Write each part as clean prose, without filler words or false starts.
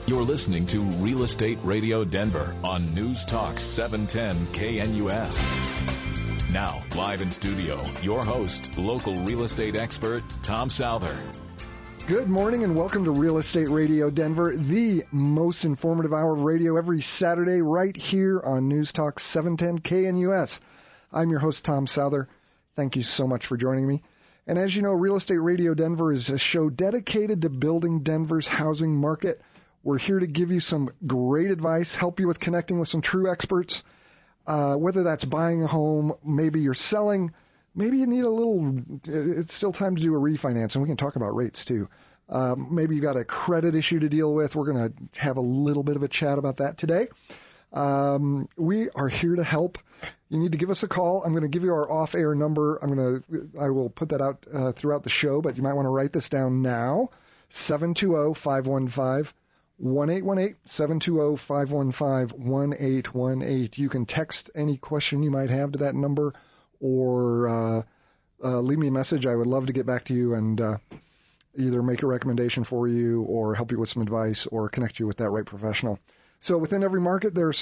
You're listening to Real Estate Radio Denver on News Talk 710 KNUS. Now, live in studio, your host, local real estate expert, Tom Souther. Good morning and welcome to Real Estate Radio Denver, the most informative hour of radio every Saturday right here on News Talk 710 KNUS. I'm your host, Tom Souther. Thank you so much for joining me. And as you know, Real Estate Radio Denver is a show dedicated to building Denver's housing market. We're here to give you some great advice, help you with connecting with some true experts, whether that's buying a home, maybe you're selling, maybe you need it's still time to do a refinance, and we can talk about rates too. Maybe you got a credit issue to deal with. We're going to have a little bit of a chat about that today. We are here to help. You need to give us a call. I'm going to give you our off-air number. I will put that out throughout the show, but you might want to write this down now. 720-515-1818, 720-515-1818. You can text any question you might have to that number, or leave me a message. I would love to get back to you and either make a recommendation for you or help you with some advice or connect you with that right professional. So within every market, there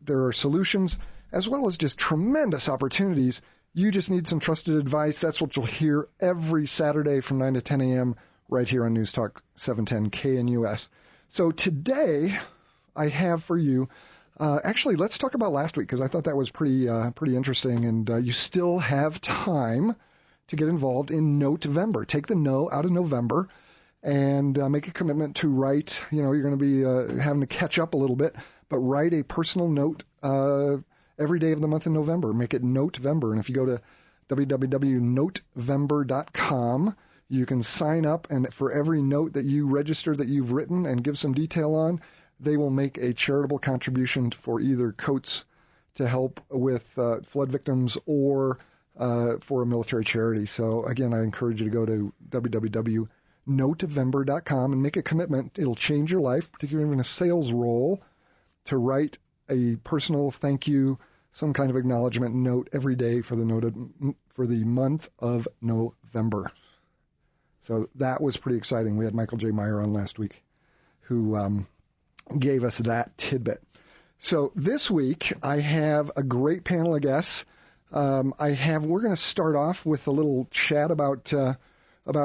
are solutions as well as just tremendous opportunities. You just need some trusted advice. That's what you'll hear every Saturday from 9 to 10 a.m. right here on News Talk 710 KNUS. So today I have for you, actually, let's talk about last week because I thought that was pretty interesting, and you still have time to get involved in Note-vember. Take the no out of November and make a commitment to write. You're going to be having to catch up a little bit, but write a personal note every day of the month in November. Make it Note-vember. And if you go to www.notevember.com, you can sign up, and for every note that you register that you've written and give some detail on, they will make a charitable contribution for either Coates to help with flood victims or for a military charity. So, again, I encourage you to go to www.notevember.com and make a commitment. It'll change your life, particularly in a sales role, to write a personal thank you, some kind of acknowledgement note every day for the month of November. So that was pretty exciting. We had Michael J. Meyer on last week who gave us that tidbit. So this week I have a great panel of guests. We're going to start off with a little chat about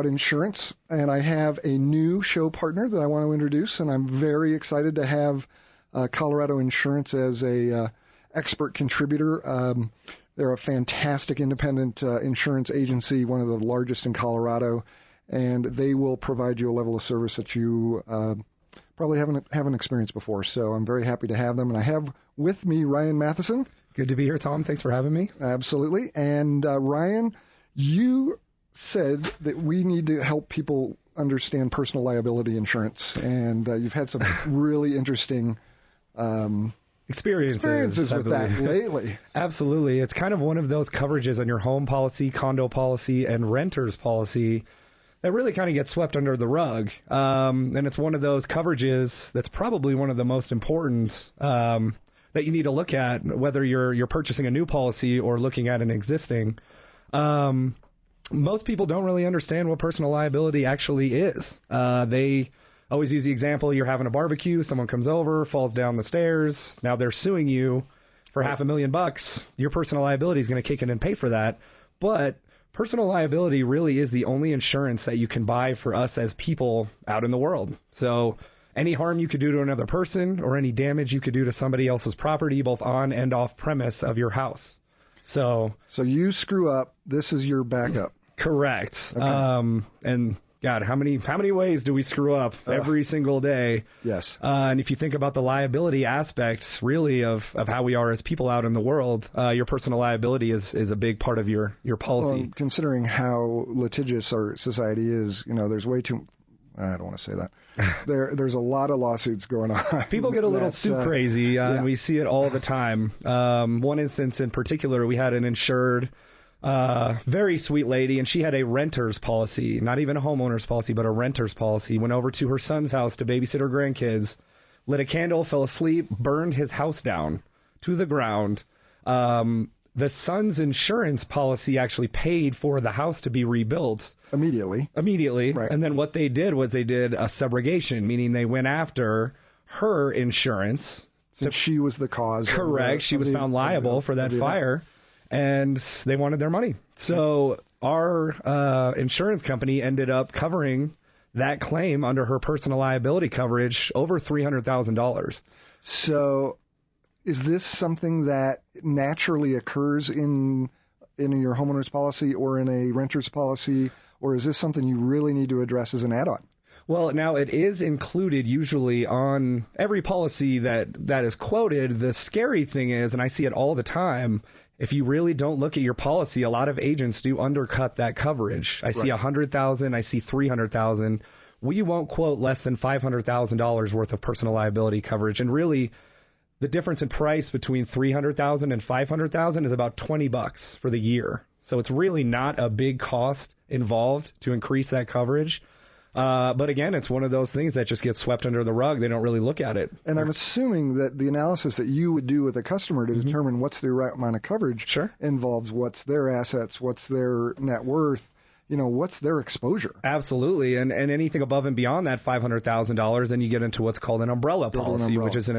insurance, and I have a new show partner that I want to introduce, and I'm very excited to have Colorado Insurance as a expert contributor. They're a fantastic independent insurance agency, one of the largest in Colorado, and they will provide you a level of service that you probably haven't experienced before. So I'm very happy to have them, and I have with me Ryan Mathisen. Good to be here, Tom. Thanks for having me. Absolutely. And Ryan, you said that we need to help people understand personal liability insurance, and you've had some really interesting experiences with that lately. Absolutely. It's kind of one of those coverages on your home policy, condo policy, and renter's policy that really kind of gets swept under the rug. And it's one of those coverages that's probably one of the most important that you need to look at, whether you're purchasing a new policy or looking at an existing. Most people don't really understand what personal liability actually is. They always use the example, you're having a barbecue, someone comes over, falls down the stairs, now they're suing you for $500,000. Your personal liability is going to kick in and pay for that. But personal liability really is the only insurance that you can buy for us as people out in the world. So any harm you could do to another person or any damage you could do to somebody else's property, both on and off premise of your house. So you screw up, this is your backup. Correct. Okay. And God, how many ways do we screw up every single day? Yes. And if you think about the liability aspects, really, of how we are as people out in the world, your personal liability is a big part of your policy. Well, considering how litigious our society is, there's way too... I don't want to say that. There's a lot of lawsuits going on. People get a little too crazy, and we see it all the time. One instance in particular, we had an insured... very sweet lady, and she had a renter's policy, not even a homeowner's policy, but a renter's policy. Went over to her son's house to babysit her grandkids, lit a candle, fell asleep, burned his house down to the ground. The son's insurance policy actually paid for the house to be rebuilt. Immediately. Right. And then what they did was they did a subrogation, meaning they went after her insurance. Since she was the cause. Correct. She was found liable for that fire, and they wanted their money. So our insurance company ended up covering that claim under her personal liability coverage over $300,000. So is this something that naturally occurs in your homeowner's policy or in a renter's policy, or is this something you really need to address as an add-on? Well, now it is included usually on every policy that is quoted. The scary thing is, and I see it all the time, if you really don't look at your policy, a lot of agents do undercut that coverage. I see $100,000, I see $300,000. We won't quote less than $500,000 worth of personal liability coverage. And really, the difference in price between $300,000 and $500,000 is about $20 for the year. So it's really not a big cost involved to increase that coverage. But again, it's one of those things that just gets swept under the rug. They don't really look at it. And I'm assuming that the analysis that you would do with a customer to determine what's the right amount of coverage involves what's their assets, what's their net worth, what's their exposure. Absolutely. And anything above and beyond that $500,000, then you get into what's called an umbrella policy, which is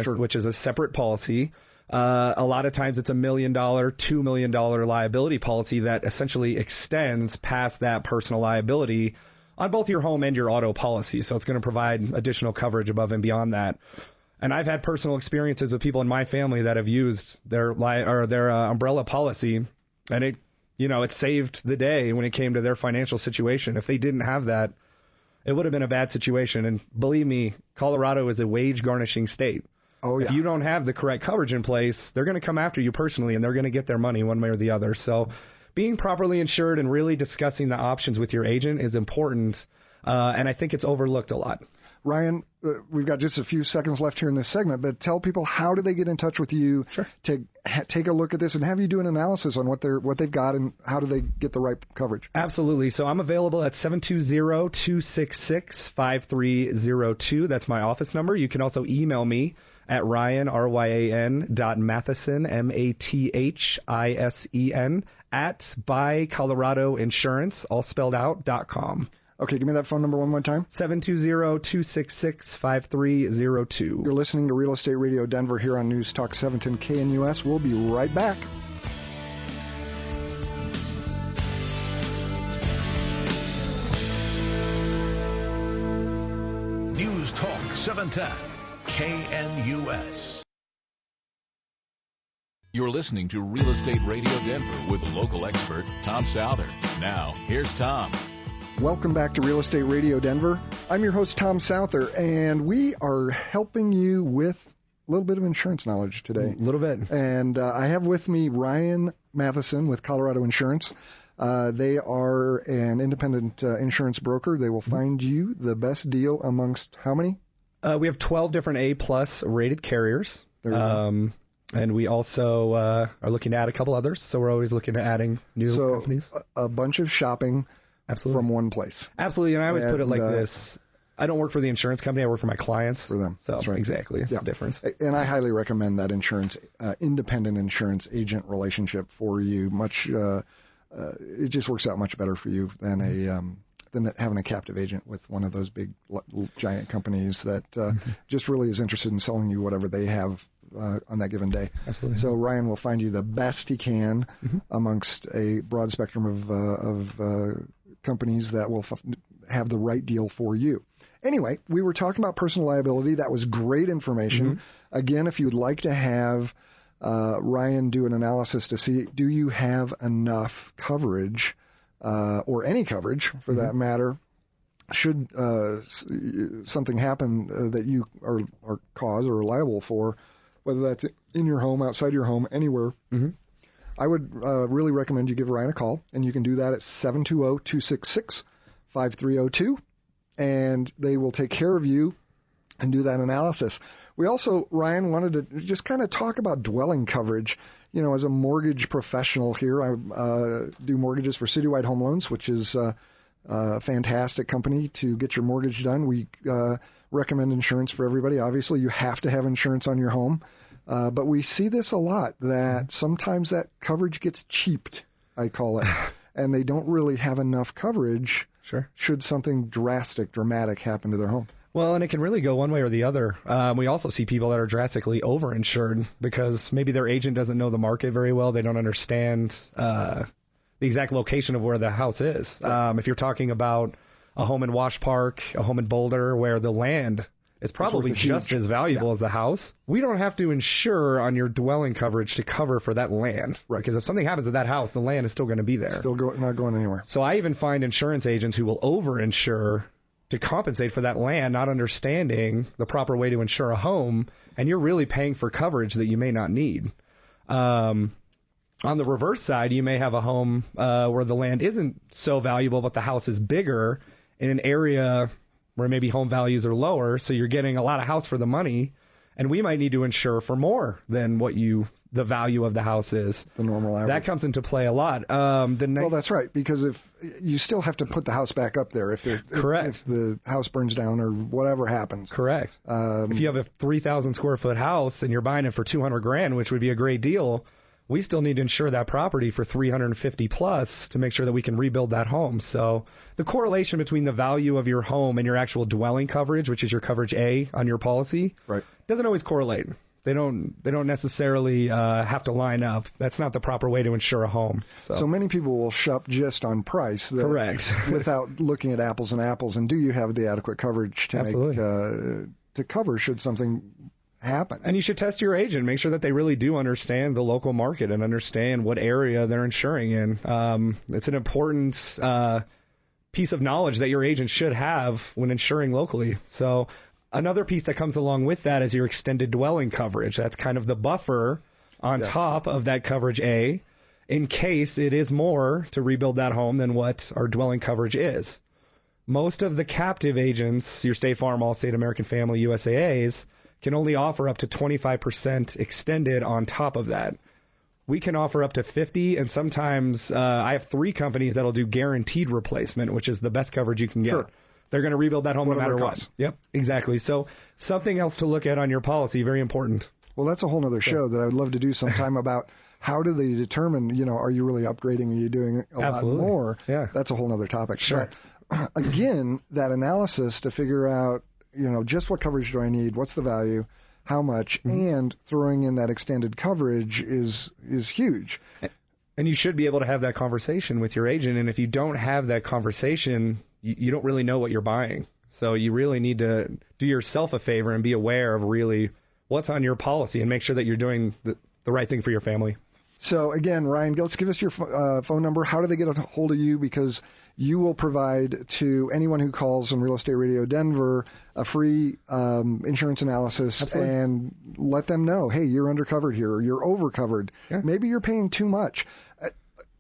a separate policy. A lot of times it's $1 million, $2 million liability policy that essentially extends past that personal liability on both your home and your auto policy. So it's going to provide additional coverage above and beyond that. And I've had personal experiences with people in my family that have used their umbrella policy, and it saved the day when it came to their financial situation. If they didn't have that, it would have been a bad situation. And believe me, Colorado is a wage garnishing state. Oh, yeah. If you don't have the correct coverage in place, they're going to come after you personally, and they're going to get their money one way or the other. So being properly insured and really discussing the options with your agent is important, and I think it's overlooked a lot. Ryan, we've got just a few seconds left here in this segment, but tell people, how do they get in touch with you to take a look at this and have you do an analysis on what they've got and how do they get the right coverage? Absolutely. So I'm available at 720-266-5302. That's my office number. You can also email me at Ryan, RYAN.Mathisen, MATHISEN, at BuyColoradoInsurance, all spelled out, .com. Okay, give me that phone number one more time. 720-266-5302. You're listening to Real Estate Radio Denver here on News Talk 710 KNUS. We'll be right back. News Talk 710 KNUS. You're listening to Real Estate Radio Denver with local expert Tom Souther. Now, here's Tom. Welcome back to Real Estate Radio Denver. I'm your host, Tom Souther, and we are helping you with a little bit of insurance knowledge today. A little bit. And I have with me Ryan Mathisen with Colorado Insurance. They are an independent insurance broker. They will find you the best deal amongst how many? We have 12 different A-plus rated carriers. And we also are looking to add a couple others, so we're always looking at adding new companies. A bunch of shopping from one place. Absolutely, and I always put it like this. I don't work for the insurance company. I work for my clients. For them. So, that's right. Exactly. That's the difference. And I highly recommend that independent insurance agent relationship for you. It just works out much better for you than than having a captive agent with one of those big, giant companies that just really is interested in selling you whatever they have on that given day. Absolutely. So Ryan will find you the best he can amongst a broad spectrum of companies that will have the right deal for you. Anyway, we were talking about personal liability. That was great information. Again, if you would like to have Ryan do an analysis to see, do you have enough coverage or any coverage for that matter, should something happen that you are cause or liable for, whether that's in your home, outside your home, anywhere. I would really recommend you give Ryan a call, and you can do that at 720-266-5302, and they will take care of you and do that analysis. We also, Ryan, wanted to just kind of talk about dwelling coverage. You know, as a mortgage professional here, I do mortgages for Citywide Home Loans, which is a fantastic company to get your mortgage done. We recommend insurance for everybody. Obviously, you have to have insurance on your home. But we see this a lot, that sometimes that coverage gets cheaped, I call it, and they don't really have enough coverage should something dramatic happen to their home. Well, and it can really go one way or the other. We also see people that are drastically overinsured because maybe their agent doesn't know the market very well. They don't understand the exact location of where the house is. If you're talking about a home in Wash Park, a home in Boulder, where the land is probably just as valuable as the house, we don't have to insure on your dwelling coverage to cover for that land. Right. Because if something happens to that house, the land is still going to be there. Not going anywhere. So I even find insurance agents who will overinsure to compensate for that land, not understanding the proper way to insure a home, and you're really paying for coverage that you may not need. On the reverse side, you may have a home where the land isn't so valuable, but the house is bigger in an area where maybe home values are lower, so you're getting a lot of house for the money, and we might need to insure for more than what the value of the house is. The normal average. That comes into play a lot. Well, that's right, because if you still have to put the house back up there if the house burns down or whatever happens. Correct. If you have a 3,000 square foot house and you're buying it for $200,000, which would be a great deal, we still need to insure that property for $350 plus to make sure that we can rebuild that home. So the correlation between the value of your home and your actual dwelling coverage, which is your coverage A on your policy, doesn't always correlate. They don't necessarily have to line up. That's not the proper way to insure a home. So many people will shop just on price. Correct. Without looking at apples and apples. And do you have the adequate coverage to to cover should something happen? And you should test your agent. Make sure that they really do understand the local market and understand what area they're insuring in. It's an important piece of knowledge that your agent should have when insuring locally. So another piece that comes along with that is your extended dwelling coverage. That's kind of the buffer on top of that coverage A in case it is more to rebuild that home than what our dwelling coverage is. Most of the captive agents, your State Farm, Allstate, American Family, USAAs, can only offer up to 25% extended on top of that. We can offer up to 50, and sometimes I have 3 companies that'll do guaranteed replacement, which is the best coverage you can get. Sure. They're going to rebuild that home no matter what. Yep, exactly. So something else to look at on your policy, very important. Well, that's a whole other show that I would love to do sometime about how do they determine, are you really upgrading? Are you doing a lot more? Yeah. That's a whole other topic. Sure. But, again, that analysis to figure out, just what coverage do I need? What's the value? How much? Mm-hmm. And throwing in that extended coverage is huge. And you should be able to have that conversation with your agent. And if you don't have that conversation, you don't really know what you're buying. So you really need to do yourself a favor and be aware of really what's on your policy and make sure that you're doing the right thing for your family. So again, Ryan Giltz, give us your phone number. How do they get a hold of you? Because you will provide to anyone who calls on Real Estate Radio Denver a free insurance analysis. Absolutely. And let them know, hey, you're undercovered here, or you're overcovered. Yeah. Maybe you're paying too much.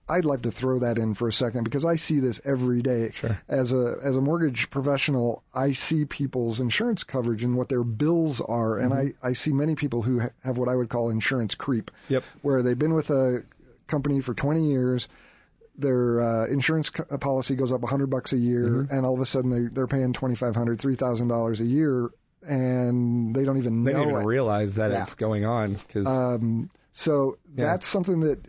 I'd like to throw that in for a second because I see this every day. Sure. As a mortgage professional, I see people's insurance coverage and what their bills are, and I see many people who have what I would call insurance creep, where they've been with a company for 20 years, their insurance policy goes up $100 a year, and all of a sudden they're paying $2,500, $3,000 a year, and they don't even know it. They don't even realize that it's going on. So that's something that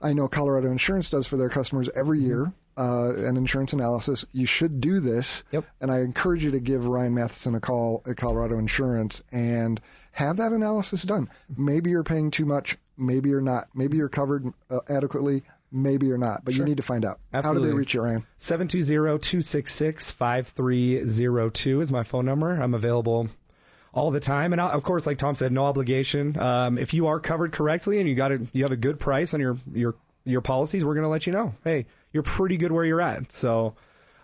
I know Colorado Insurance does for their customers every year, an insurance analysis. You should do this, and I encourage you to give Ryan Mathisen a call at Colorado Insurance and have that analysis done. Maybe you're paying too much, maybe you're not. Maybe you're covered adequately, maybe you're not, but you need to find out. Absolutely. How do they reach you, Ryan? 720-266-5302 is my phone number. I'm available all the time. And of course, like Tom said, no obligation. If you are covered correctly and you have a good price on your policies, we're going to let you know, hey, you're pretty good where you're at. So,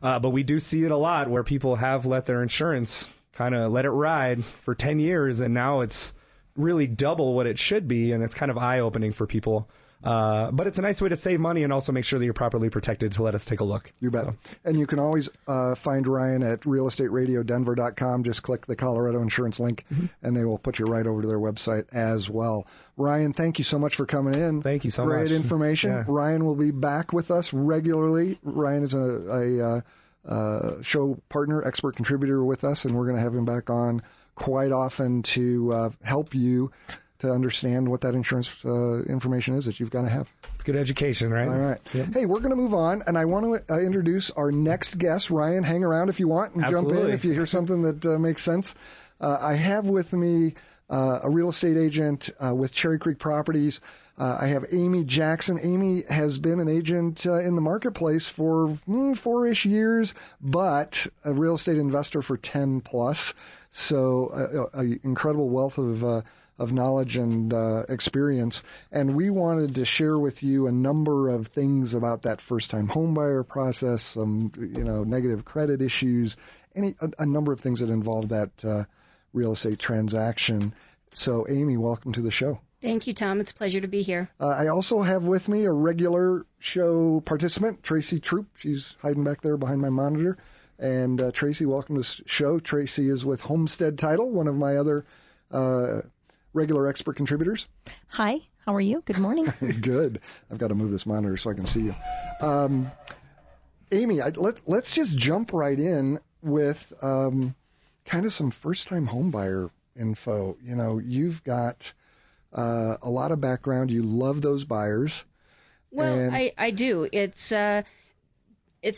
but we do see it a lot where people have let their insurance kind of let it ride for 10 years, and now it's really double what it should be, and it's kind of eye-opening for people. But it's a nice way to save money and also make sure that you're properly protected to let us take a look. You bet. So. And you can always find Ryan at realestateradiodenver.com. Just click the Colorado Insurance link, and they will put you right over to their website as well. Ryan, thank you so much for coming in. Thank you so much. Great information. Yeah. Ryan will be back with us regularly. Ryan is a show partner, expert contributor with us, and we're going to have him back on quite often to help you to understand what that insurance information is that you've got to have. It's good education, right? All right. Yep. Hey, we're going to move on, and I want to introduce our next guest. Ryan, hang around if you want and Absolutely. jump in if you hear something that makes sense. I have with me a real estate agent with Cherry Creek Properties. I have Amy Jackson. Amy has been an agent in the marketplace for 4-ish years, but a real estate investor for 10 plus. So an incredible wealth of knowledge and experience. And we wanted to share with you a number of things about that first-time homebuyer process, some negative credit issues, a number of things that involve that real estate transaction. So, Amy, welcome to the show. Thank you, Tom. It's a pleasure to be here. I also have with me a regular show participant, Tracy Troop. She's hiding back there behind my monitor. And Tracy, welcome to the show. Tracy is with Homestead Title, one of my other regular expert contributors. Hi, how are you? Good morning. Good. I've got to move this monitor so I can see you. Amy, let's just jump right in with kind of some first-time homebuyer info. You've got a lot of background. You love those buyers. Well, I do. It's a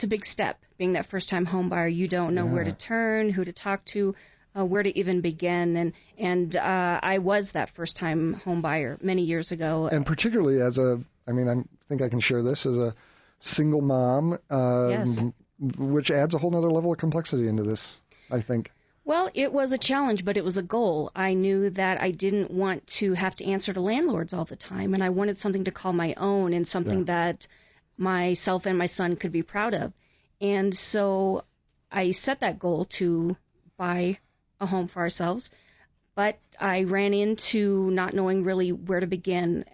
big step, being that first-time home buyer. You don't know where to turn, who to talk to, where to even begin. And I was that first-time home buyer many years ago. And particularly I think I can share this as a single mom, Yes. which adds a whole other level of complexity into this, I think. Well, it was a challenge, but it was a goal. I knew that I didn't want to have to answer to landlords all the time, and I wanted something to call my own and something that myself and my son could be proud of. And so I set that goal to buy a home for ourselves, but I ran into not knowing really where to begin.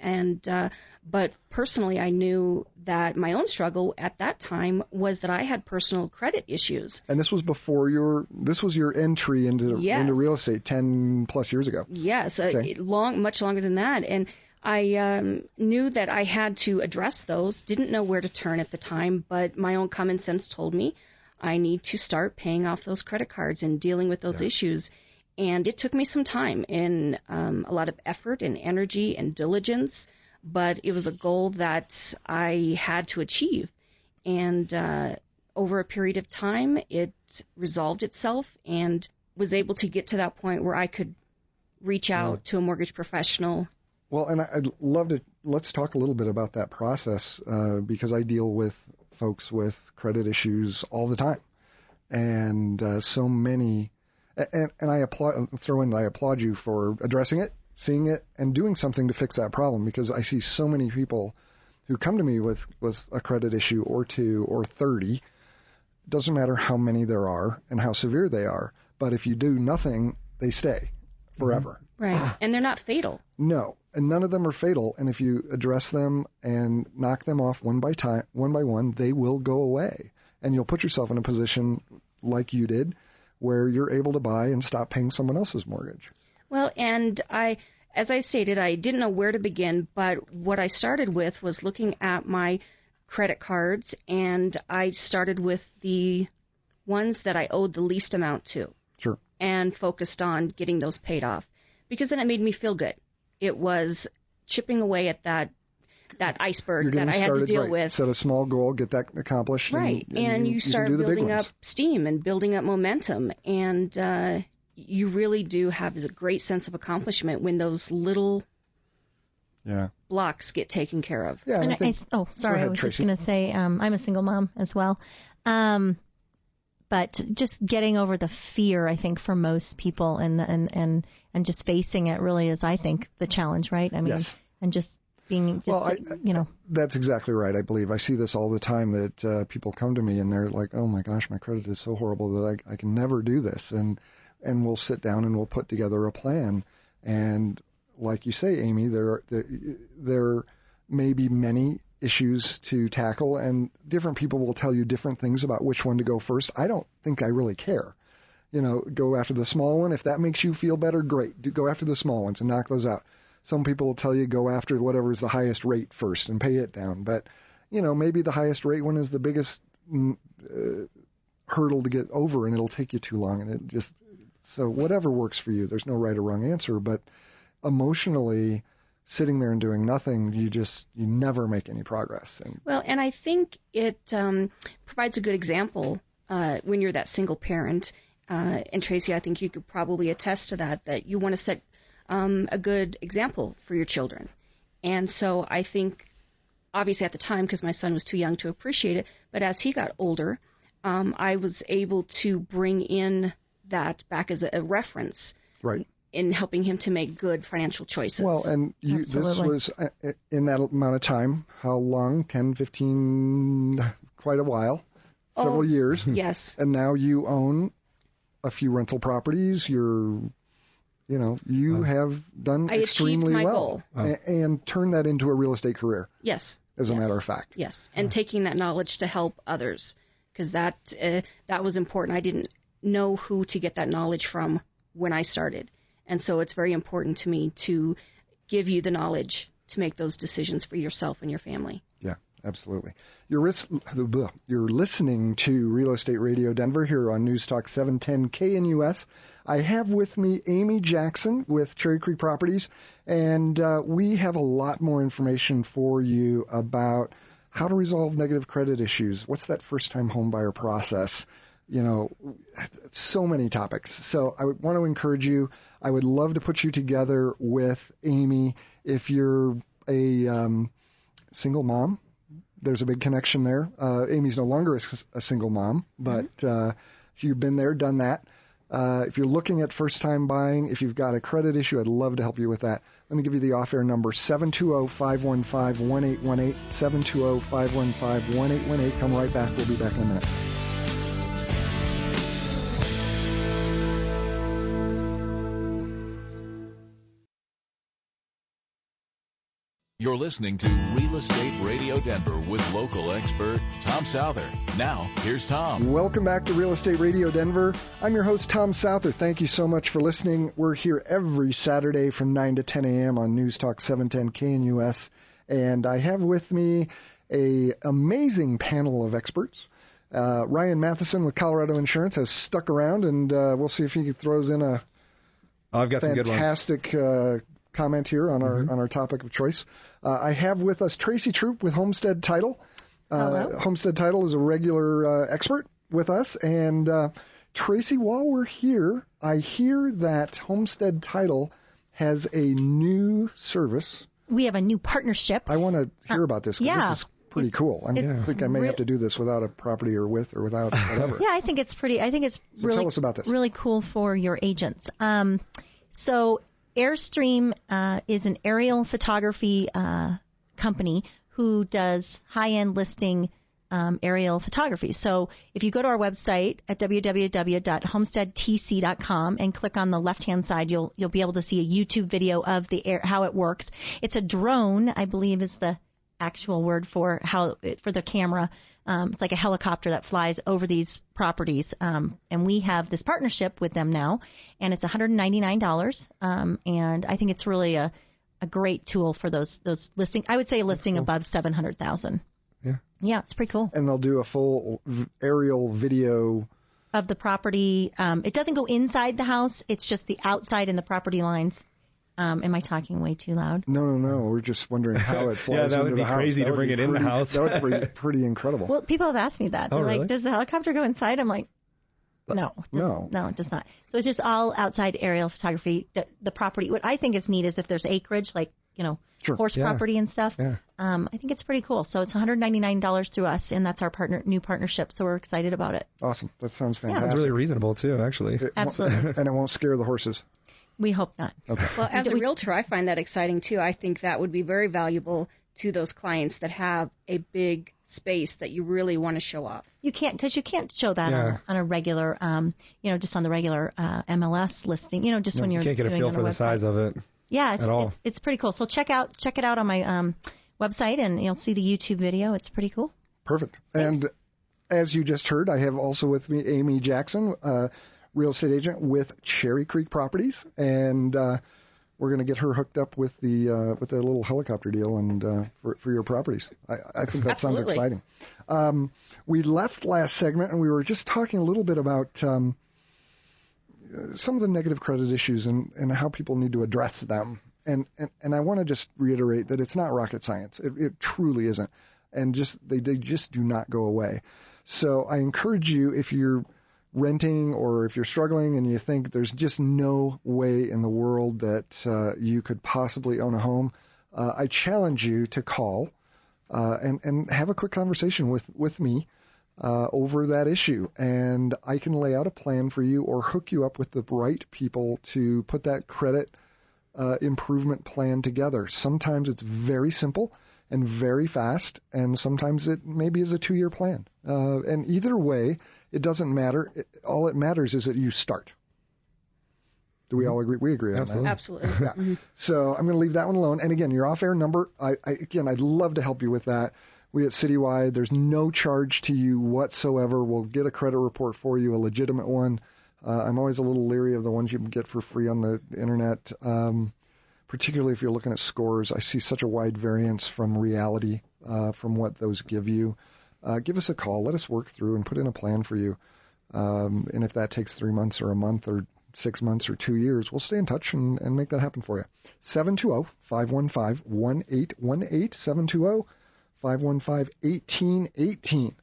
But personally, I knew that my own struggle at that time was that I had personal credit issues. And this was this was your entry into real estate 10 plus years ago. Yes, Okay. Much longer than that. And I knew that I had to address those, didn't know where to turn at the time, but my own common sense told me I need to start paying off those credit cards and dealing with those issues. And it took me some time and a lot of effort and energy and diligence, but it was a goal that I had to achieve. And over a period of time, it resolved itself and was able to get to that point where I could reach out to a mortgage professional. Well, and I'd love to, let's talk a little bit about that process because I deal with folks with credit issues all the time. And so many, and I applaud you for addressing it, seeing it, and doing something to fix that problem, because I see so many people who come to me with a credit issue or 2 or 30. Doesn't matter how many there are and how severe they are, but if you do nothing, they stay forever. Right. And they're not fatal. No, and none of them are fatal. And if you address them and knock them off one by one, they will go away. And you'll put yourself in a position like you did where you're able to buy and stop paying someone else's mortgage. Well, and as I stated, I didn't know where to begin, but what I started with was looking at my credit cards, and I started with the ones that I owed the least amount to. Sure. And focused on getting those paid off, because then it made me feel good. It was chipping away at that iceberg that I had to deal with. Set a small goal, get that accomplished. Right. And you start building up steam and building up momentum. And you really do have a great sense of accomplishment when those little blocks get taken care of. Yeah, and I was just going to say I'm a single mom as well. But just getting over the fear, I think, for most people and just facing it really is, I think, the challenge, right? I mean, and just being, That's exactly right, I believe. I see this all the time, that people come to me and they're like, oh my gosh, my credit is so horrible that I can never do this. And we'll sit down and we'll put together a plan. And like you say, Amy, there may be many issues to tackle, and different people will tell you different things about which one to go first. I don't think I really care. Go after the small one. If that makes you feel better, great. Go after the small ones and knock those out. Some people will tell you go after whatever is the highest rate first and pay it down. But, maybe the highest rate one is the biggest hurdle to get over, and it'll take you too long. And so whatever works for you, there's no right or wrong answer. But emotionally, sitting there and doing nothing, you never make any progress. And I think it provides a good example when you're that single parent. And Tracy, I think you could probably attest to that you want to set a good example for your children. And so I think, obviously at the time, because my son was too young to appreciate it, but as he got older, I was able to bring in that back as a reference. Right. In helping him to make good financial choices. Well, and this was in that amount of time, how long? 10, 15, quite a while, several years. Yes. And now you own a few rental properties. You have done extremely my well. And turned that into a real estate career. Yes. As a matter of fact. Yes. And taking that knowledge to help others, because that was important. I didn't know who to get that knowledge from when I started. And so it's very important to me to give you the knowledge to make those decisions for yourself and your family. Yeah, absolutely. You're listening to Real Estate Radio Denver here on News Talk 710 KNUS. I have with me Amy Jackson with Cherry Creek Properties, and we have a lot more information for you about how to resolve negative credit issues. What's that first-time home buyer process? So many topics. So I want to encourage you. I would love to put you together with Amy. If you're a single mom, there's a big connection there. Amy's no longer a single mom, but you've been there, done that. If you're looking at first-time buying, if you've got a credit issue, I'd love to help you with that. Let me give you the off-air number, 720-515-1818, 720-515-1818. Come right back. We'll be back in a minute. You're listening to Real Estate Radio Denver with local expert Tom Souther. Now, here's Tom. Welcome back to Real Estate Radio Denver. I'm your host, Tom Souther. Thank you so much for listening. We're here every Saturday from 9 to 10 a.m. on News Talk 710 KNUS. And I have with me an amazing panel of experts. Ryan Mathisen with Colorado Insurance has stuck around, and we'll see if he throws in a I've got some good ones. Fantastic comment here on our topic of choice. I have with us Tracy Troop with Homestead Title. Homestead Title is a regular expert with us. And Tracy, while we're here, I hear that Homestead Title has a new service. We have a new partnership. I want to hear about this because this is pretty cool. I think I may have to do this without a property or without whatever. Yeah, I think it's pretty. I think it's so tell us about this. Really cool for your agents. So Airstream is an aerial photography company who does high-end listing aerial photography. So if you go to our website at www.homesteadtc.com and click on the left-hand side, you'll be able to see a YouTube video of how it works. It's a drone, I believe, is the actual word for the camera. It's like a helicopter that flies over these properties. And we have this partnership with them now, and it's $199. And I think it's really a great tool for those listings. I would say a listing above 700,000. Yeah, it's pretty cool. And they'll do a full aerial video of the property. It doesn't go inside the house. It's just the outside and the property lines. Am I talking way too loud? No. We're just wondering how it flies into the house. Yeah, that would be crazy to bring it in the house. That would be pretty incredible. Well, people have asked me that. They're like, does the helicopter go inside? I'm like, no, it does not. So it's just all outside aerial photography. The property. What I think is neat is if there's acreage, like, horse property and stuff. Yeah. I think it's pretty cool. So it's $199 through us, and that's our new partnership. So we're excited about it. Awesome. That sounds fantastic. It's really reasonable too, actually. Absolutely. And it won't scare the horses. We hope not. Okay. Well, as a realtor, I find that exciting too. I think that would be very valuable to those clients that have a big space that you really want to show off. You can't show that on a regular, just on the regular MLS listing. Just when you're can't get a feel for the size of it. Yeah, it's pretty cool. So check it out on my website, and you'll see the YouTube video. It's pretty cool. Perfect. Thanks. And as you just heard, I have also with me Amy Jackson, real estate agent with Cherry Creek Properties, and we're going to get her hooked up with the little helicopter deal and for your properties. I think that sounds exciting. We left last segment and we were just talking a little bit about some of the negative credit issues and how people need to address them. And I want to just reiterate that it's not rocket science. It truly isn't. And they just do not go away. So I encourage you, if you're renting or if you're struggling and you think there's just no way in the world that you could possibly own a home, I challenge you to call and have a quick conversation with me over that issue. And I can lay out a plan for you or hook you up with the right people to put that credit improvement plan together. Sometimes it's very simple and very fast, and sometimes it maybe is a 2-year plan. And either way, it doesn't matter. All it matters is that you start. Do we all agree? We agree on that. Absolutely. Yeah. So I'm going to leave that one alone. And again, your off-air number, I'd love to help you with that. We at Citywide, there's no charge to you whatsoever. We'll get a credit report for you, a legitimate one. I'm always a little leery of the ones you can get for free on the internet, particularly if you're looking at scores. I see such a wide variance from reality from what those give you. Give us a call. Let us work through and put in a plan for you. And if that takes 3 months or a month or 6 months or 2 years, we'll stay in touch and make that happen for you. 720-515-1818, 720-515-1818.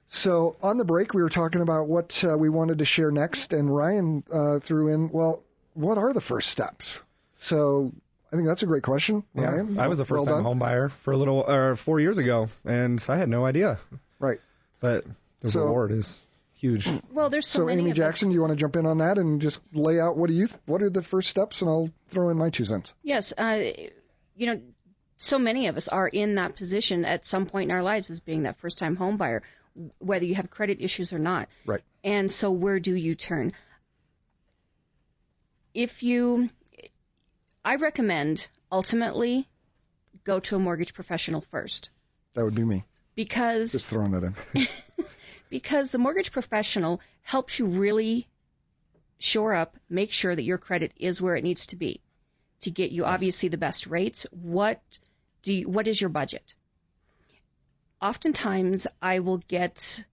So on the break, we were talking about what we wanted to share next, and Ryan threw in, well, what are the first steps? So I think that's a great question, Ryan. I was a first-time home buyer for 4 years ago, and I had no idea. Right. But the reward is huge. Well, there's so many Amy of Jackson, us. do you want to jump in on that and just lay out what are the first steps, and I'll throw in my 2 cents. Yes. So many of us are in that position at some point in our lives as being that first-time home buyer, whether you have credit issues or not. Right. And so where do you turn? I recommend ultimately go to a mortgage professional first. That would be me. Because just throwing that in. Because the mortgage professional helps you really shore up, make sure that your credit is where it needs to be to get you obviously the best rates. What is your budget? Oftentimes I will get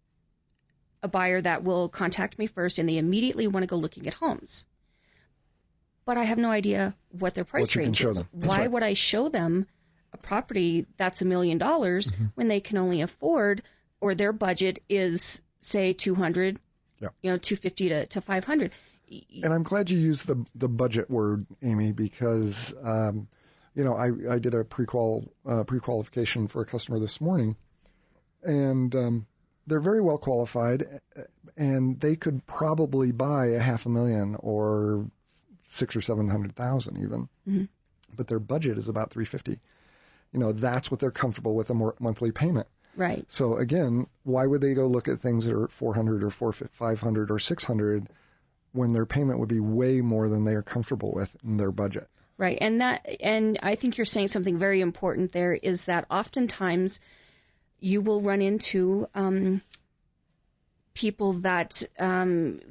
a buyer that will contact me first and they immediately want to go looking at homes. But I have no idea what their price range is. Why would I show them a property that's $1 million when they can only afford, or their budget is, say, $200, $250 to $500? And I'm glad you used the budget word, Amy, because I did a pre-qualification for a customer this morning, and they're very well qualified, and they could probably buy $500,000 or $600,000 or $700,000 even, but their budget is about $350,000. That's what they're comfortable with a monthly payment. Right. So again, why would they go look at things that are $400 or $500 or $600 when their payment would be way more than they are comfortable with in their budget? Right. And I think you're saying something very important there, is that oftentimes you will run into people that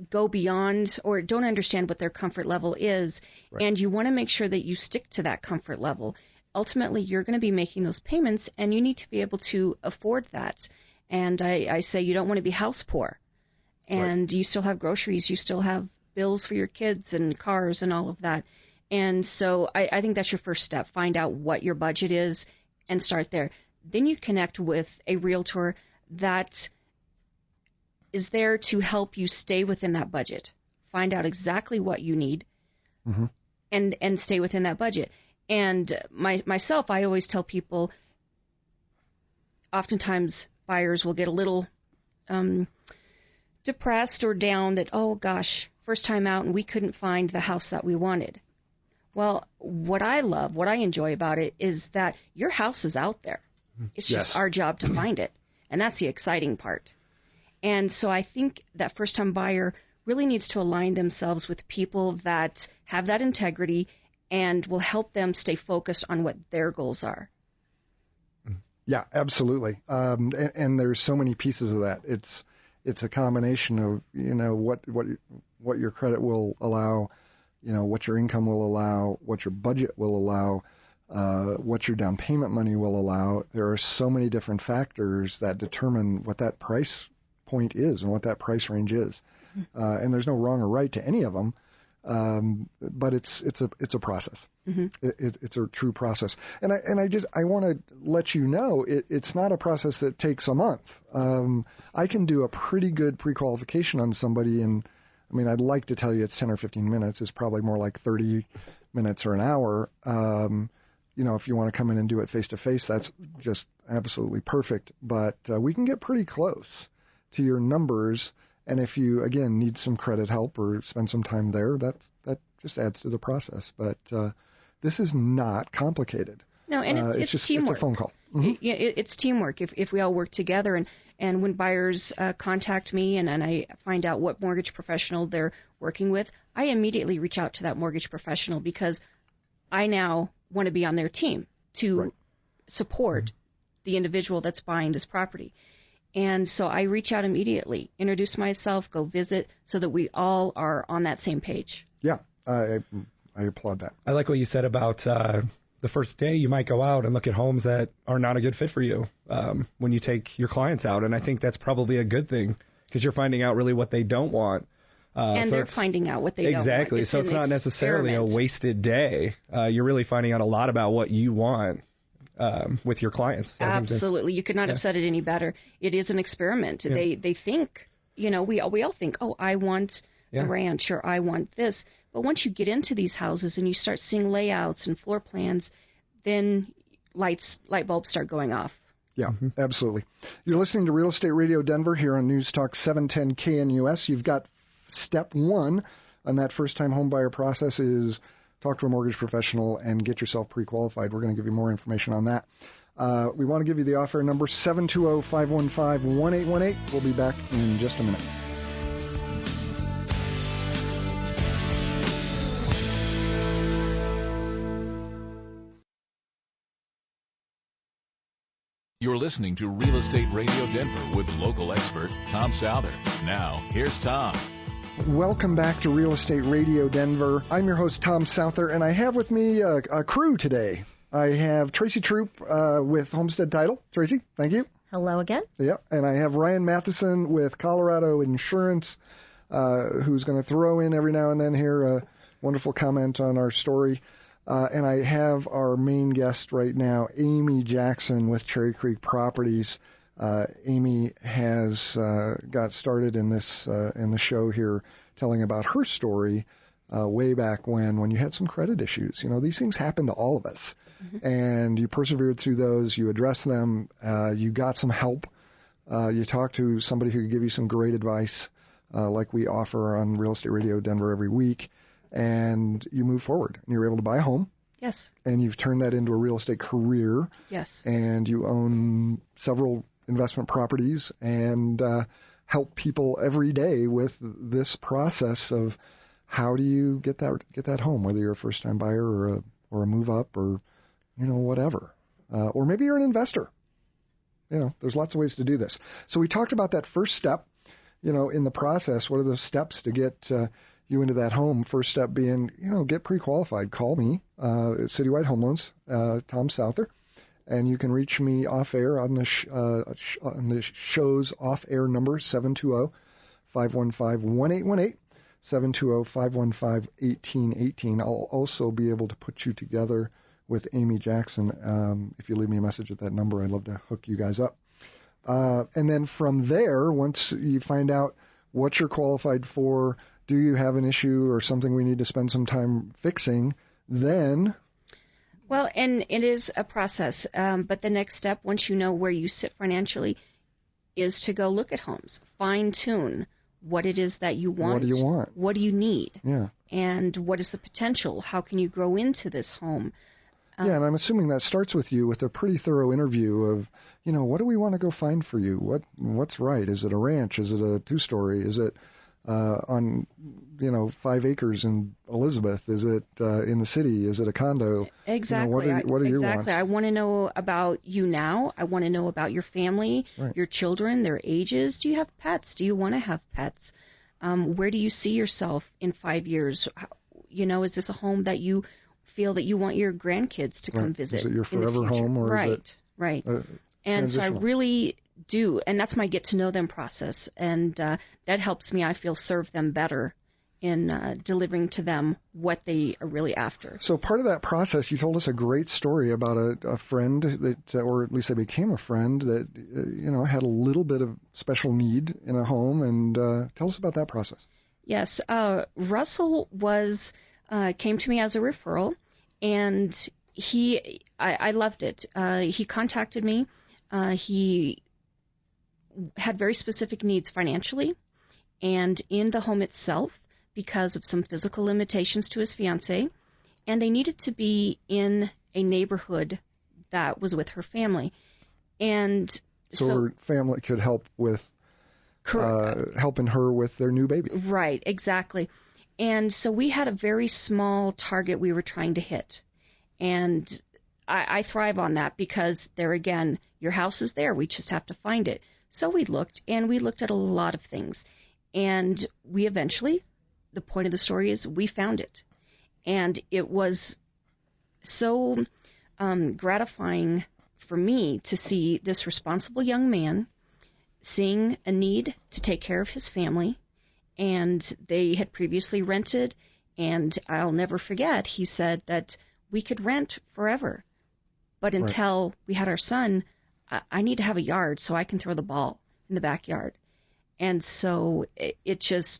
go beyond or don't understand what their comfort level is, and you want to make sure that you stick to that comfort level. Ultimately, you're going to be making those payments, and you need to be able to afford that. And I say you don't want to be house poor, and you still have groceries, you still have bills for your kids and cars and all of that. And so I think that's your first step. Find out what your budget is and start there. Then you connect with a realtor that is there to help you stay within that budget. Find out exactly what you need and stay within that budget. And myself, I always tell people, oftentimes buyers will get a little depressed or down that, oh gosh, first time out and we couldn't find the house that we wanted. Well, what I enjoy about it is that your house is out there. It's just our job to find it. And that's the exciting part. And so I think that first-time buyer really needs to align themselves with people that have that integrity and will help them stay focused on what their goals are. Yeah, absolutely. And there's so many pieces of that. It's a combination of, what your credit will allow, what your income will allow, what your budget will allow, what your down payment money will allow. There are so many different factors that determine what that price point is and what that price range is. And there's no wrong or right to any of them. But it's a process. Mm-hmm. It's a true process. And I want to let you know it's not a process that takes a month. I can do a pretty good pre-qualification on somebody I'd like to tell you it's 10 or 15 minutes. It's probably more like 30 minutes or an hour. If you want to come in and do it face to face, that's just absolutely perfect. But we can get pretty close to your numbers. And if you, again, need some credit help or spend some time there, that just adds to the process. But this is not complicated. No, and it's just teamwork. It's a phone call. Mm-hmm. Yeah, it's teamwork. If we all work together, and when buyers contact me and I find out what mortgage professional they're working with, I immediately reach out to that mortgage professional because I now want to be on their team to support the individual that's buying this property. And so I reach out immediately, introduce myself, go visit, so that we all are on that same page. Yeah, I applaud that. I like what you said about the first day you might go out and look at homes that are not a good fit for you when you take your clients out. And I think that's probably a good thing because you're finding out really what they don't want. And they're finding out what they don't want. Exactly. So it's not necessarily a wasted day. You're really finding out a lot about what you want. With your clients. Absolutely. You could not have said it any better. It is an experiment. Yeah. They think, we all think, oh, I want the ranch or I want this. But once you get into these houses and you start seeing layouts and floor plans, then light bulbs start going off. Yeah, absolutely. You're listening to Real Estate Radio Denver here on News Talk 710 KNUS. You've got step one on that first-time home buyer process is talk to a mortgage professional and get yourself pre-qualified. We're going to give you more information on that. We want to give you the offer number, 720-515-1818. We'll be back in just a minute. You're listening to Real Estate Radio Denver with local expert Tom Souther. Now, here's Tom. Welcome back to Real Estate Radio Denver. I'm your host, Tom Souther, and I have with me a crew today. I have Tracy Troop with Homestead Title. Tracy, thank you. Hello again. Yeah, and I have Ryan Mathisen with Colorado Insurance, who's going to throw in every now and then here a wonderful comment on our story. And I have our main guest right now, Amy Jackson with Cherry Creek Properties. Amy has got started in the show here, telling about her story way back when you had some credit issues. These things happen to all of us, and you persevered through those. You addressed them. You got some help. You talked to somebody who could give you some great advice, like we offer on Real Estate Radio Denver every week, and you move forward. And you're able to buy a home. Yes. And you've turned that into a real estate career. Yes. And you own several investment properties and help people every day with this process of how do you get that home, whether you're a first-time buyer or a move-up or whatever, or maybe you're an investor. There's lots of ways to do this. So we talked about that first step, in the process. What are those steps to get you into that home? First step being, get pre-qualified. Call me, Citywide Home Loans, Tom Souther. And you can reach me off air on the show's off air number, 720-515-1818, 720-515-1818. I'll also be able to put you together with Amy Jackson. If you leave me a message at that number, I'd love to hook you guys up. And then from there, once you find out what you're qualified for, do you have an issue or something we need to spend some time fixing, then... Well, and it is a process, but the next step, once you know where you sit financially, is to go look at homes, fine-tune what it is that you want. What do you want? What do you need? Yeah. And what is the potential? How can you grow into this home? Yeah, and I'm assuming that starts with you with a pretty thorough interview of, what do we want to go find for you? What's right? Is it a ranch? Is it a two-story? Is it on 5 acres in Elizabeth? Is it in the city? Is it a condo? Exactly. What are your wants? Exactly. I want to know about you now. I want to know about your family, your children, their ages. Do you have pets? Do you want to have pets? Where do you see yourself in 5 years? Is this a home that you feel that you want your grandkids to come visit? Is it your forever home, or right, is it right? And so I really do, and that's my get to know them process, and that helps me, I feel, serve them better in delivering to them what they are really after. So part of that process, you told us a great story about a friend that, or at least they became a friend that, had a little bit of special need in a home. And tell us about that process. Yes, Russell came to me as a referral, and I loved it. He contacted me. He had very specific needs financially and in the home itself, because of some physical limitations to his fiancée, and they needed to be in a neighborhood that was with her family. And so her family could help with helping her with their new baby. Right, exactly. And so we had a very small target we were trying to hit. And I thrive on that because there again, your house is there. We just have to find it. So we looked at a lot of things. And we eventually, the point of the story is we found it. And it was so gratifying for me to see this responsible young man seeing a need to take care of his family. And they had previously rented. And I'll never forget, he said that we could rent forever. But until we had our son, I need to have a yard so I can throw the ball in the backyard. And so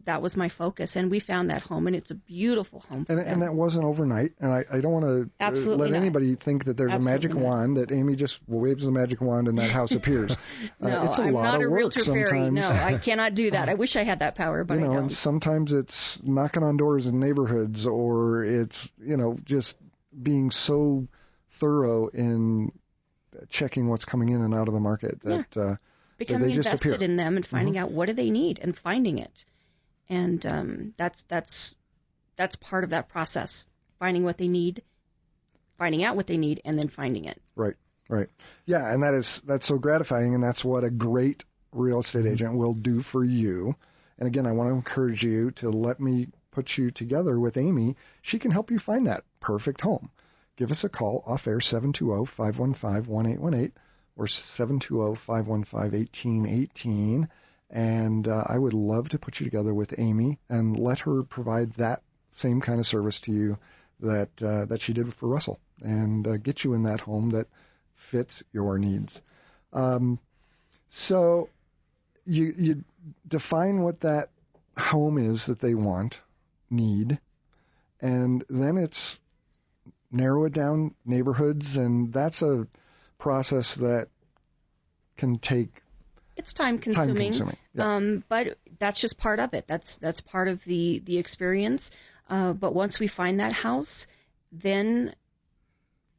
that was my focus. And we found that home, and it's a beautiful home. And that wasn't overnight. And I don't want to let anybody think that there's a magic wand, that Amy just waves the magic wand and that house appears. No, it's I'm lot not of a work realtor sometimes. fairy. No, I cannot do that. I wish I had that power, but I don't. And sometimes it's knocking on doors in neighborhoods, or it's, just being so thorough in checking what's coming in and out of the market that becoming invested in them and finding out what do they need and finding it. And that's part of that process, finding what they need, finding out what they need, and then finding it. Right. Yeah, and that's so gratifying, and that's what a great real estate agent will do for you. And again, I want to encourage you to let me put you together with Amy. She can help you find that perfect home. Give us a call off air, 720-515-1818 or 720-515-1818. And I would love to put you together with Amy and let her provide that same kind of service to you that she did for Russell, and get you in that home that fits your needs. So you define what that home is that they need, and then it's narrow it down neighborhoods, and that's a process that can take. It's time consuming. Yeah. But that's just part of it. That's part of the experience. But once we find that house, then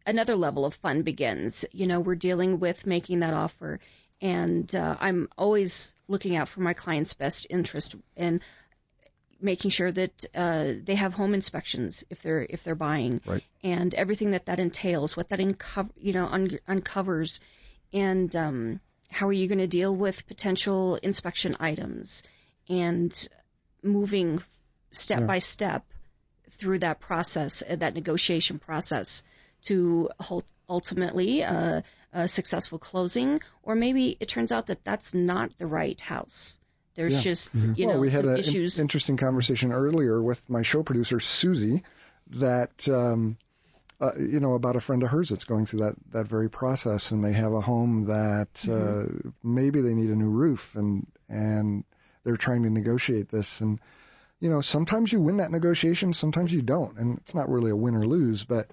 another level of fun begins. We're dealing with making that offer, and I'm always looking out for my client's best interest and making sure that they have home inspections if they're buying, right, and everything that entails, what that uncovers, and how are you going to deal with potential inspection items, and moving step by step through that process, that negotiation process, to ultimately a successful closing, or maybe it turns out that that's not the right house. There's just, we had some an issues. Interesting conversation earlier with my show producer, Susie, that, about a friend of hers that's going through that very process, and they have a home that maybe they need a new roof, and they're trying to negotiate this. And, sometimes you win that negotiation, sometimes you don't. And it's not really a win or lose, but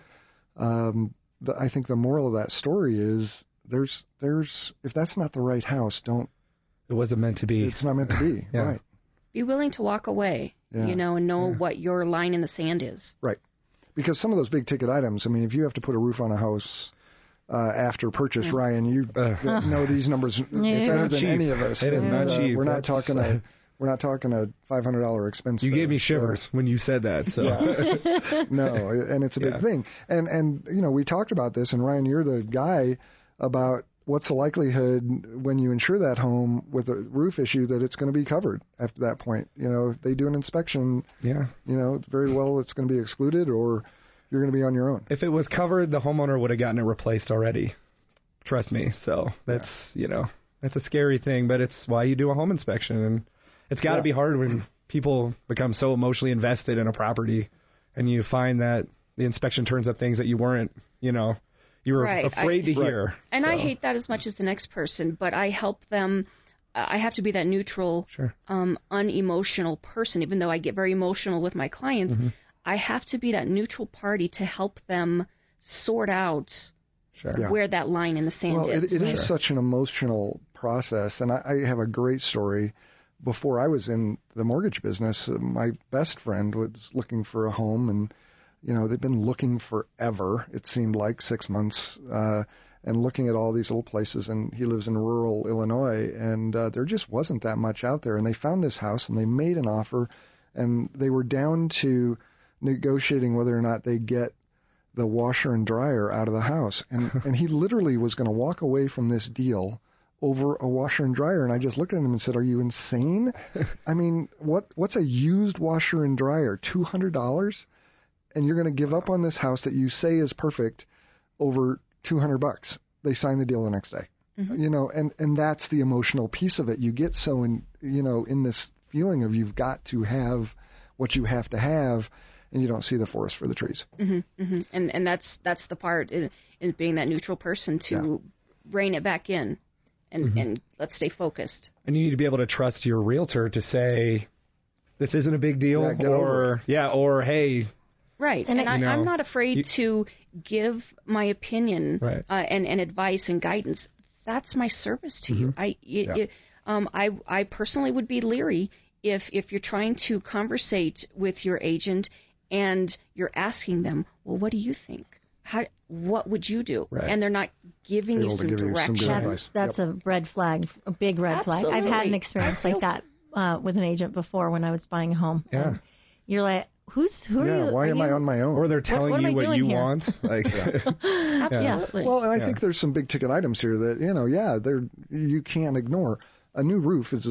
I think the moral of that story is there's if that's not the right house, don't. It wasn't meant to be. It's not meant to be. Yeah. Right. Be willing to walk away, and know what your line in the sand is. Right. Because some of those big ticket items, if you have to put a roof on a house after purchase, Ryan, you know these numbers better than any of us. It is not cheap. We're not talking a $500 expense. You gave me shivers when you said that. So no, and it's a big thing. And we talked about this, and Ryan, you're the guy about what's the likelihood when you insure that home with a roof issue that it's going to be covered after that point. If they do an inspection, very well it's going to be excluded, or you're going to be on your own. If it was covered, the homeowner would have gotten it replaced already. Trust me. So that's, that's a scary thing, but it's why you do a home inspection. And it's got to be hard when people become so emotionally invested in a property, and you find that the inspection turns up things that you weren't, you were afraid to hear. And I hate that as much as the next person, but I help them. I have to be that neutral, unemotional person. Even though I get very emotional with my clients, I have to be that neutral party to help them sort out where that line in the sand is. It is such an emotional process, and I have a great story. Before I was in the mortgage business, my best friend was looking for a home, and they've been looking forever. It seemed like 6 months. And looking at all these little places, and he lives in rural Illinois, and there just wasn't that much out there. And they found this house, and they made an offer, and they were down to negotiating whether or not they get the washer and dryer out of the house. And he literally was going to walk away from this deal over a washer and dryer. And I just looked at him and said, "Are you insane? I mean, what's a used washer and dryer? $200? And you're going to give up on this house that you say is perfect over $200. They sign the deal the next day." And that's the emotional piece of it. You get so in this feeling of you've got to have what you have to have, and you don't see the forest for the trees. And that's the part is being that neutral person to rein it back in, and let's stay focused. And you need to be able to trust your realtor to say, this isn't a big deal, or hey. Right, and I'm not afraid to give my opinion and advice and guidance. That's my service to you. I personally would be leery if you're trying to conversate with your agent and you're asking them, well, what do you think? What would you do? Right. And they're not giving you some direction. That's a red flag, a big red flag. I've had an experience like that with an agent before when I was buying a home. Yeah. And you're like, who are you? Why am I on my own? Or they're telling you what you want. Absolutely. Well, and I think there's some big ticket items here that you can't ignore. A new roof is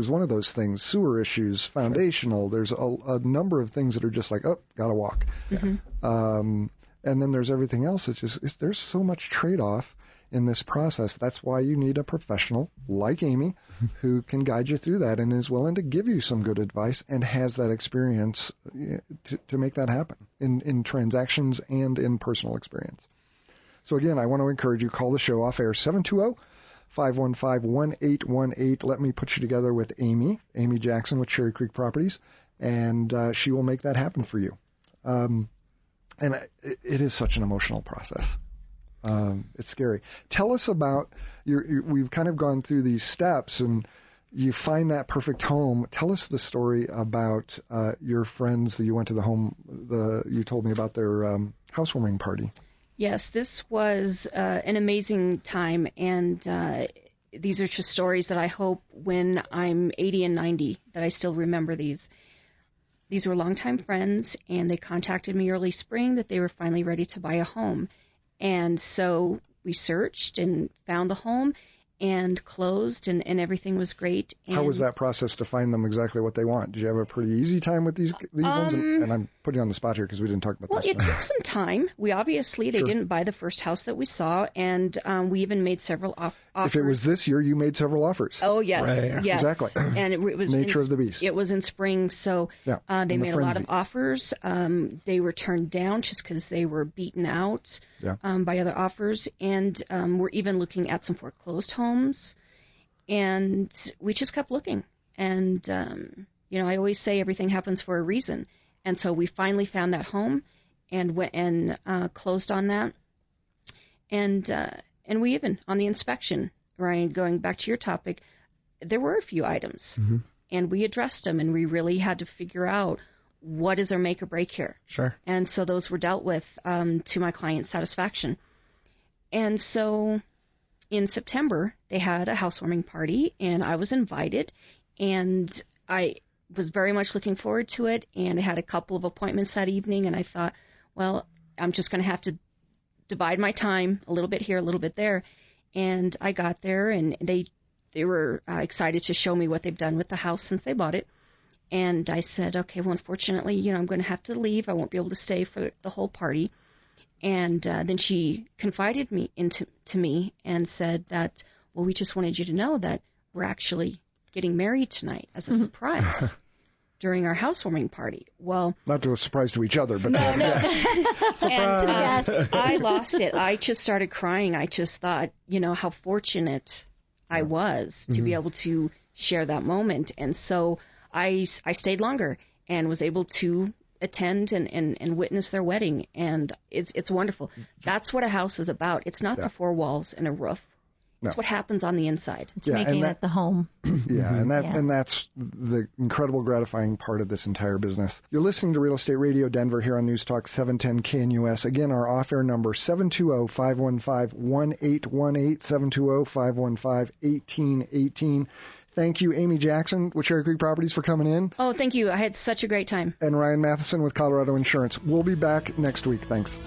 one of those things. Sewer issues, foundational. There's a number of things that are just like, gotta walk. And then there's everything else. There's so much trade-off in this process. That's why you need a professional like Amy who can guide you through that and is willing to give you some good advice and has that experience to make that happen in transactions and in personal experience. So again, I want to encourage you, call the show off air, 720-515-1818. Let me put you together with Amy Jackson with Cherry Creek Properties, and she will make that happen for you. And it is such an emotional process. It's scary. Tell us about we've kind of gone through these steps and you find that perfect home. Tell us the story about your friends that you went to the home. You told me about their housewarming party. Yes, this was an amazing time, and these are just stories that I hope when I'm 80 and 90 that I still remember these. These were longtime friends, and they contacted me early spring that they were finally ready to buy a home. And so we searched and found the home and closed, and everything was great. And how was that process to find them exactly what they want? Did you have a pretty easy time with these ones? And I'm putting you on the spot here because we didn't talk about this. Well, it took some time. We obviously, they didn't buy the first house that we saw, and we even made several offers. If it was this year, you made several offers. Oh, yes. Right. Yes. Exactly. And it was nature of the beast. It was in spring, so they made a lot of offers. They were turned down just because they were beaten out by other offers, and we're even looking at some foreclosed homes. And we just kept looking. And, I always say everything happens for a reason. And so we finally found that home and went and closed on that. And we even, on the inspection, Ryan, going back to your topic, there were a few items. And we addressed them, and we really had to figure out what is our make or break here. Sure. And so those were dealt with to my client's satisfaction. And so in September, they had a housewarming party, and I was invited, and I was very much looking forward to it, and I had a couple of appointments that evening, and I thought, well, I'm just going to have to divide my time a little bit here, a little bit there. And I got there, and they were excited to show me what they've done with the house since they bought it. And I said, okay, well, unfortunately, I'm going to have to leave. I won't be able to stay for the whole party. And then she confided to me and said that, well, we just wanted you to know that we're actually getting married tonight as a surprise. during our housewarming party. Well, not to a surprise to each other, but no. Surprise. And I lost it. I just started crying. I just thought, how fortunate I was to be able to share that moment. And so I stayed longer and was able to attend and witness their wedding. And it's wonderful. That's what a house is about. It's not the four walls and a roof. It's what happens on the inside. It's making it the home. Yeah, and that's the incredible gratifying part of this entire business. You're listening to Real Estate Radio Denver here on News Talk 710 KNUS. Again, our off-air number 720-515-1818, 720-515-1818. Thank you, Amy Jackson with Cherry Creek Properties, for coming in. Oh, thank you. I had such a great time. And Ryan Mathisen with Colorado Insurance. We'll be back next week. Thanks.